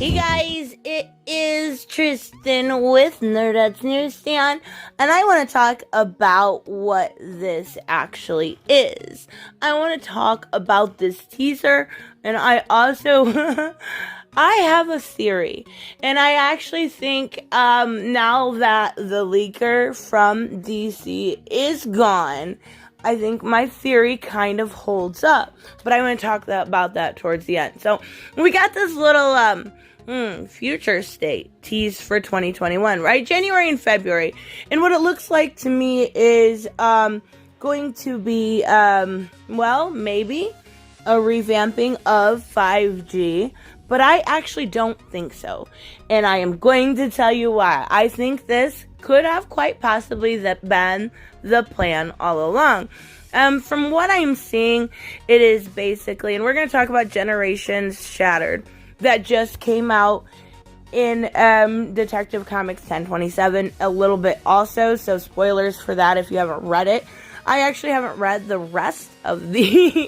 Hey guys, it is Tristan with Nerdette's NewsStand, and I want to talk about what this actually is. I want to talk about this teaser, and I also, I have a theory, and I actually think now that the leaker from DC is gone, I think my theory kind of holds up, but I'm going to talk about that towards the end. So, we got this little, future state tease for 2021, right? January and February. And what it looks like to me is, going to be, maybe a revamping of 5G, but I actually don't think so. And I am going to tell you why. I think this could have quite possibly been the plan all along. From what I'm seeing, it is basically, and we're going to talk about Generations Shattered, that just came out in Detective Comics 1027 a little bit also, so spoilers for that if you haven't read it. I actually haven't read the rest of the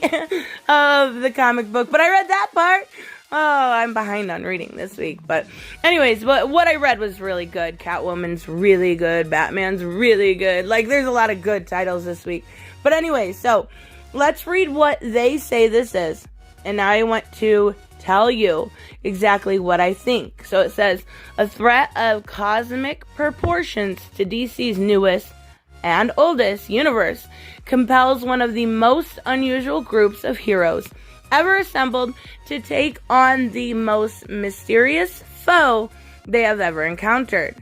of the comic book, but I read that part. Oh, I'm behind on reading this week. But anyways, what I read was really good. Catwoman's really good. Batman's really good. Like, there's a lot of good titles this week. But anyway, so let's read what they say this is. And now I want to tell you exactly what I think. So it says, a threat of cosmic proportions to DC's newest and oldest universe compels one of the most unusual groups of heroes ever assembled to take on the most mysterious foe they have ever encountered.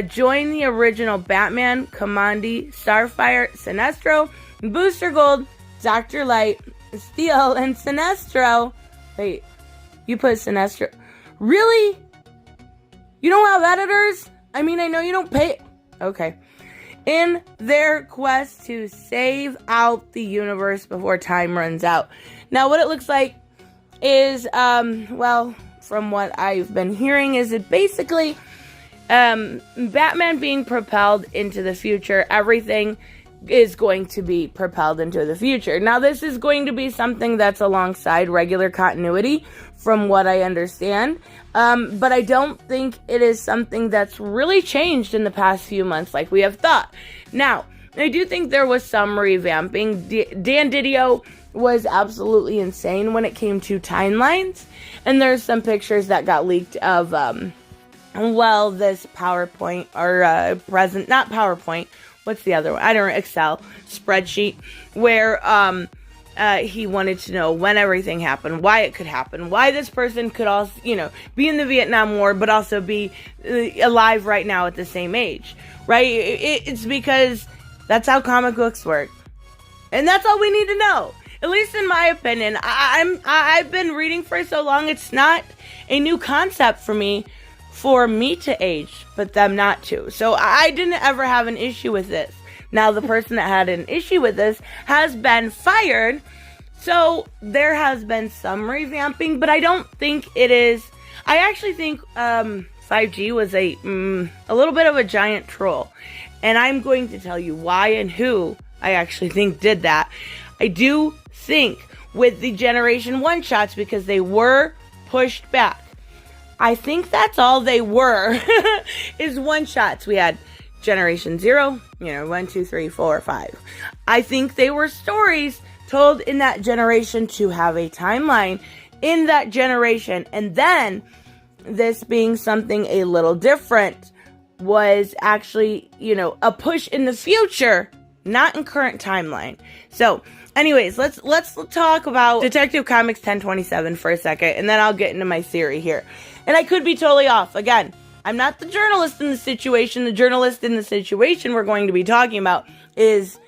Join the original Batman, Kamandi, Starfire, Sinestro, Booster Gold, Dr. Light, Steel, and Sinestro. Wait, you put Sinestro? Really? You don't have editors? I mean, I know you don't pay. Okay. In their quest to save out the universe before time runs out. Now, what it looks like is, from what I've been hearing, is it basically Batman being propelled into the future. Everything is going to be propelled into the future. Now, this is going to be something that's alongside regular continuity, from what I understand. But I don't think it is something that's really changed in the past few months like we have thought. Now, I do think there was some revamping. Dan Didio was absolutely insane when it came to timelines. And there's some pictures that got leaked of, this PowerPoint, or not PowerPoint, what's the other one? I don't know, Excel spreadsheet, where he wanted to know when everything happened, why it could happen, why this person could also, be in the Vietnam War, but also be alive right now at the same age, right? It's because that's how comic books work. And that's all we need to know. At least in my opinion. I've been reading for so long, it's not a new concept for me to age, but them not to. So I didn't ever have an issue with this. Now, the person that had an issue with this has been fired, so there has been some revamping, but I don't think it is. I actually think 5G was a little bit of a giant troll, and I'm going to tell you why and who I actually think did that. I do think with the Generation 1 shots, because they were pushed back, I think that's all they were, is one shots. We had Generation 0, 1, 2, 3, 4, 5. I think they were stories told in that generation to have a timeline in that generation. And then this being something a little different was actually, a push in the future, not in current timeline. So anyways, let's talk about Detective Comics 1027 for a second, and then I'll get into my theory here. And I could be totally off. Again, I'm not the journalist in the situation. The journalist in the situation we're going to be talking about is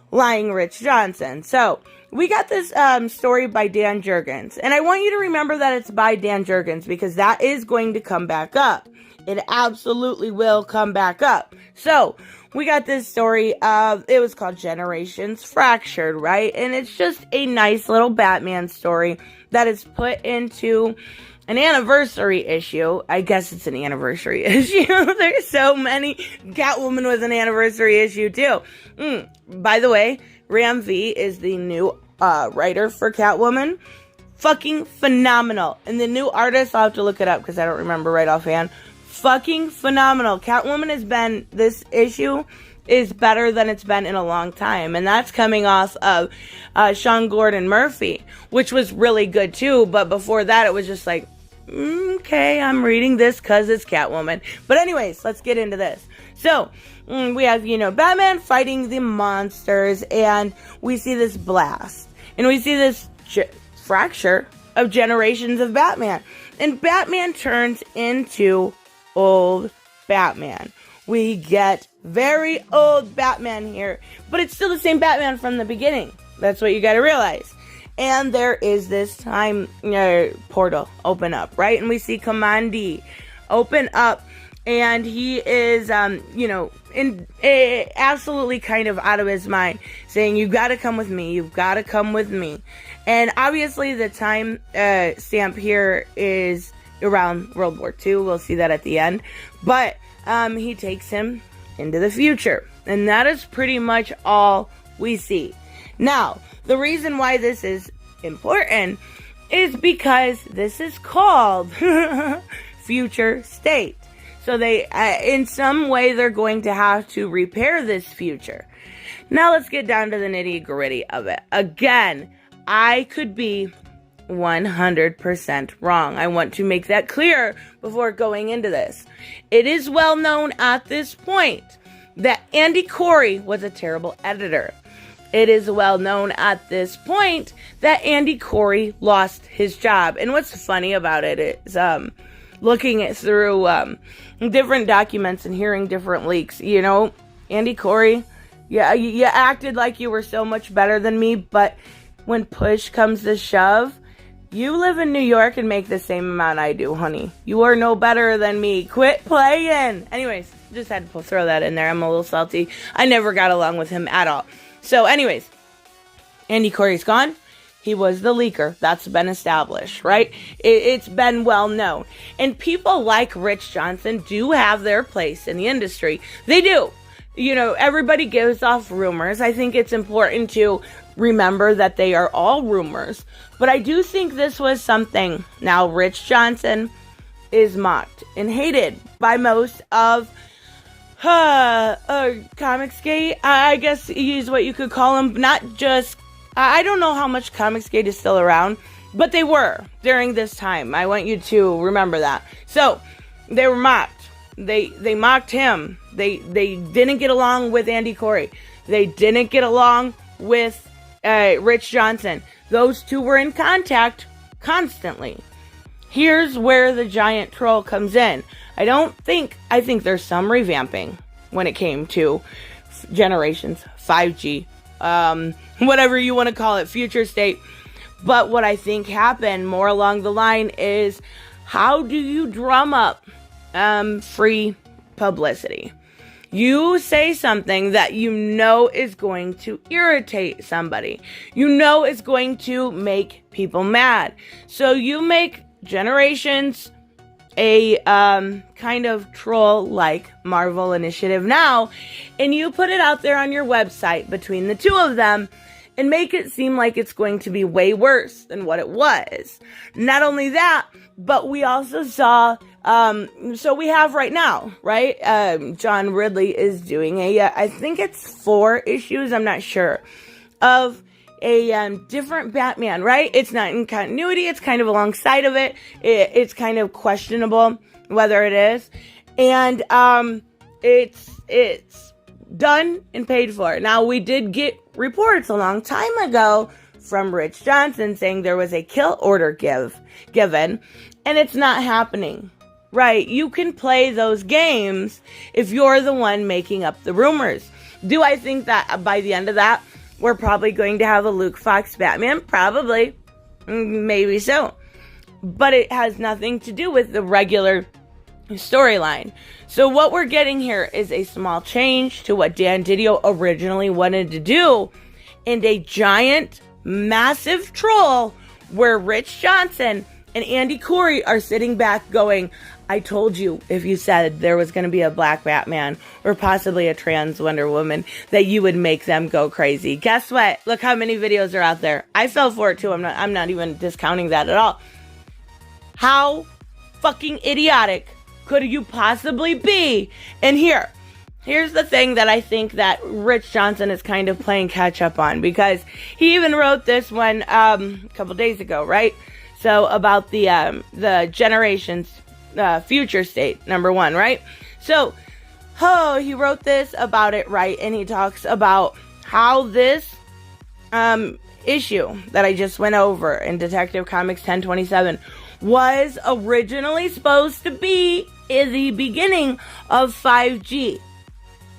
Lying Rich Johnson. So, we got this story by Dan Jurgens. And I want you to remember that it's by Dan Jurgens, because that is going to come back up. It absolutely will come back up. So, we got this story it was called Generations Fractured, right? And it's just a nice little Batman story that is put into an anniversary issue. I guess it's an anniversary issue. There's so many. Catwoman was an anniversary issue too. By the way, Ram V is the new writer for Catwoman. fucking phenomenal. And the new artist, I'll have to look it up because I don't remember right offhand. Fucking phenomenal. Catwoman has been, this issue is better than it's been in a long time. And that's coming off of Sean Gordon Murphy, which was really good too. But before that, it was just like, okay, I'm reading this because it's Catwoman. But anyways, let's get into this. So, we have, Batman fighting the monsters, and we see this blast. And we see this fracture of generations of Batman. And Batman turns into old Batman. We get very old Batman here, but it's still the same Batman from the beginning. That's what you gotta realize. And there is this time portal open up, right? And we see Kamandi open up, and he is, absolutely kind of out of his mind, saying, "You gotta come with me. You've gotta come with me." And obviously, the time stamp here is around World War II. We'll see that at the end, but he takes him into the future, and that is pretty much all we see. Now, the reason why this is important is because this is called future state. So they, in some way, they're going to have to repair this future. Now let's get down to the nitty gritty of it. Again, I could be 100% wrong. I want to make that clear before going into this. It is well known at this point that Andy Corey was a terrible editor. It is well known at this point that Andy Corey lost his job. And what's funny about it is, looking it through different documents and hearing different leaks, Andy Corey, yeah, you acted like you were so much better than me, but when push comes to shove, you live in New York and make the same amount I do, honey. You are no better than me. Quit playing. Anyways, just had to throw that in there. I'm a little salty. I never got along with him at all. So anyways, Andy Corey's gone. He was the leaker. That's been established, right? It's been well known. And people like Rich Johnson do have their place in the industry. They do. Everybody gives off rumors. I think it's important to remember that they are all rumors. But I do think this was something. Now, Rich Johnson is mocked and hated by most of Comicsgate. I guess is what you could call them. Not just... I don't know how much Comicsgate is still around, but they were during this time. I want you to remember that. So, they were mocked. They mocked him. They didn't get along with Andy Corey. They didn't get along with Rich Johnson. Those two were in contact constantly. Here's where the giant troll comes in. I think there's some revamping when it came to generations, 5G, whatever you want to call it, future state. But what I think happened more along the line is, how do you drum up free publicity? You say something that is going to irritate somebody. Is going to make people mad. So you make generations a kind of troll-like Marvel initiative now, and you put it out there on your website between the two of them and make it seem like it's going to be way worse than what it was. Not only that, but we also saw, so we have right now, right? John Ridley is doing I think it's 4 issues, I'm not sure, of a different Batman, right? It's not in continuity, it's kind of alongside of it. It's kind of questionable whether it is. And it's done and paid for. Now, we did get reports a long time ago from Rich Johnson saying there was a kill order given, and it's not happening. Right? You can play those games if you're the one making up the rumors. Do I think that by the end of that, we're probably going to have a Luke Fox Batman? Probably. Maybe so. But it has nothing to do with the regular storyline. So what we're getting here is a small change to what Dan Didio originally wanted to do, and a giant, massive troll where Rich Johnson and Andy Corey are sitting back going, I told you if you said there was going to be a black Batman or possibly a trans Wonder Woman that you would make them go crazy. Guess what? Look how many videos are out there. I fell for it too. I'm not even discounting that at all. How fucking idiotic could you possibly be? And here's the thing that I think that Rich Johnson is kind of playing catch up on, because he even wrote this one a couple days ago, right? So about the generations future state, #1, right? So, he wrote this about it, right? And he talks about how this issue that I just went over in Detective Comics 1027 was originally supposed to be in the beginning of 5G.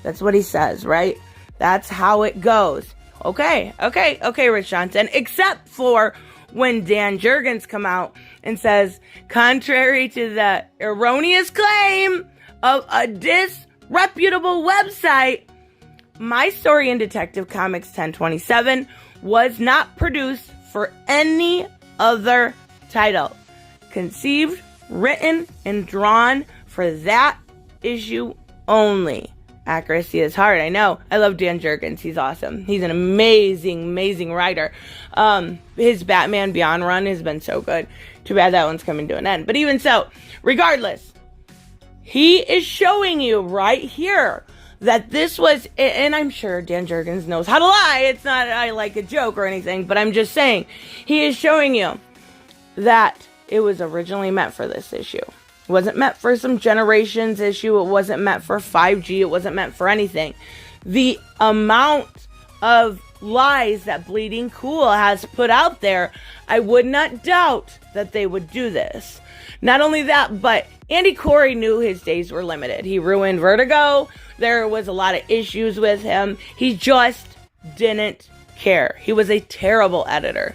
That's what he says, right? That's how it goes. Okay, Rich Johnson. Except for when Dan Jurgens come out and says, contrary to the erroneous claim of a disreputable website, my story in Detective Comics 1027 was not produced for any other title. Conceived, written, and drawn for that issue only. Accuracy is hard, I know. I love Dan Jurgens. He's awesome. He's an amazing writer. His Batman Beyond run has been so good. Too bad that one's coming to an end. But even so, regardless, he is showing you right here that this was, and I'm sure Dan Jurgens knows how to lie. It's not I like a joke or anything, but I'm just saying, he is showing you that it was originally meant for this issue. It wasn't meant for some Generations issue. It wasn't meant for 5G. It wasn't meant for anything. The amount of lies that Bleeding Cool has put out there, I would not doubt that they would do this. Not only that, but Andy Corey knew his days were limited. He ruined Vertigo. There was a lot of issues with him. He just didn't care. He was a terrible editor.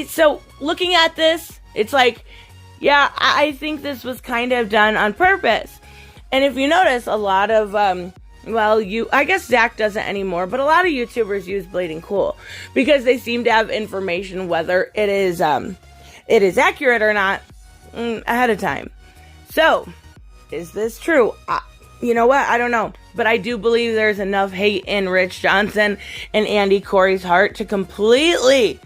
So looking at this, it's like, yeah, I think this was kind of done on purpose. And if you notice, a lot of, I guess Zach doesn't anymore, but a lot of YouTubers use Bleeding Cool because they seem to have information, whether it is accurate or not, ahead of time. So, is this true? You know what? I don't know. But I do believe there's enough hate in Rich Johnson and Andy Corey's heart to completely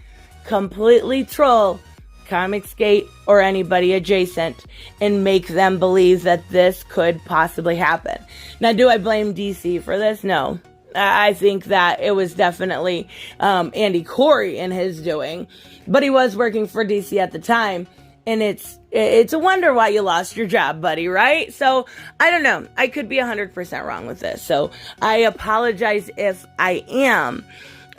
troll Comicsgate or anybody adjacent and make them believe that this could possibly happen. Now, do I blame DC for this? No. I think that it was definitely Andy Corey and his doing, but he was working for DC at the time, and it's a wonder why you lost your job, buddy, right? So, I don't know. I could be 100% wrong with this, so I apologize if I am.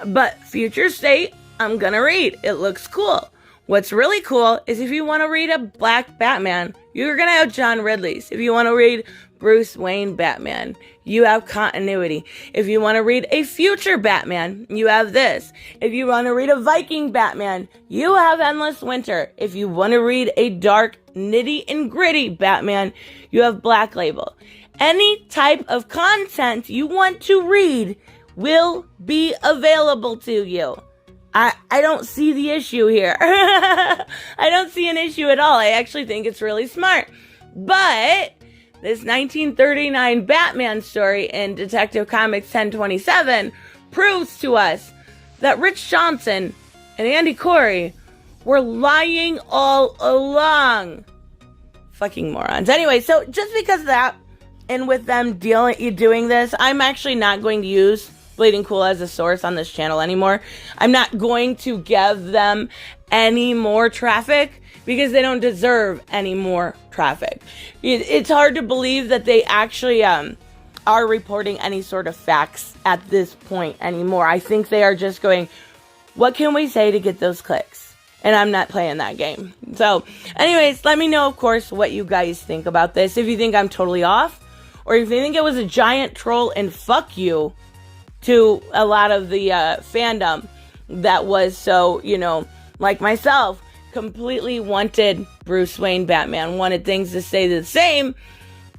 But Future State, I'm gonna read. It looks cool. What's really cool is if you want to read a black Batman, you're gonna have John Ridley's. If you want to read Bruce Wayne Batman, you have continuity. If you want to read a future Batman, you have this. If you want to read a Viking Batman, you have Endless Winter. If you want to read a dark, nitty and gritty Batman, you have Black Label. Any type of content you want to read will be available to you. I don't see the issue here. I don't see an issue at all. I actually think it's really smart. But this 1939 Batman story in Detective Comics 1027 proves to us that Rich Johnson and Andy Corey were lying all along. Fucking morons. Anyway, so just because of that, and with them doing this, I'm actually not going to use Bleeding Cool as a source on this channel anymore. I'm not going to give them any more traffic because they don't deserve any more traffic. It's hard to believe that they actually are reporting any sort of facts at this point anymore. I think they are just going, what can we say to get those clicks? And I'm not playing that game. So anyways, let me know, of course, what you guys think about this. If you think I'm totally off, or if you think it was a giant troll and fuck you to a lot of the fandom that was so, like myself, completely wanted Bruce Wayne Batman, wanted things to stay the same.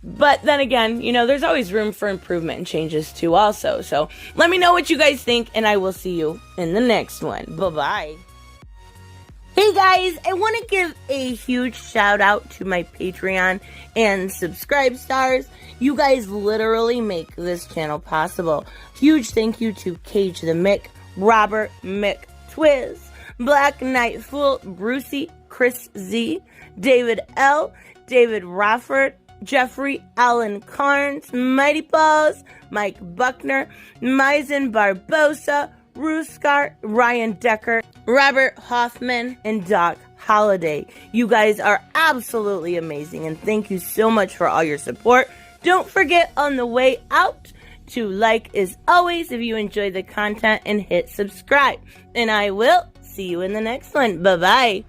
But then again, there's always room for improvement and changes too also. So let me know what you guys think, and I will see you in the next one. Bye-bye. Hey guys, I want to give a huge shout out to my Patreon and subscribe stars. You guys literally make this channel possible. Huge thank you to Cage the Mick, Robert Mick Twiz, Black Knight Fool, Brucey, Chris Z, David L, David Rafford, Jeffrey Allen Carnes, Mighty Balls, Mike Buckner, Maizen Barbosa, Ruskar, Ryan Decker, Robert Hoffman, and Doc Holliday. You guys are absolutely amazing, and thank you so much for all your support. Don't forget on the way out to like as always if you enjoy the content and hit subscribe. And I will see you in the next one. Bye-bye.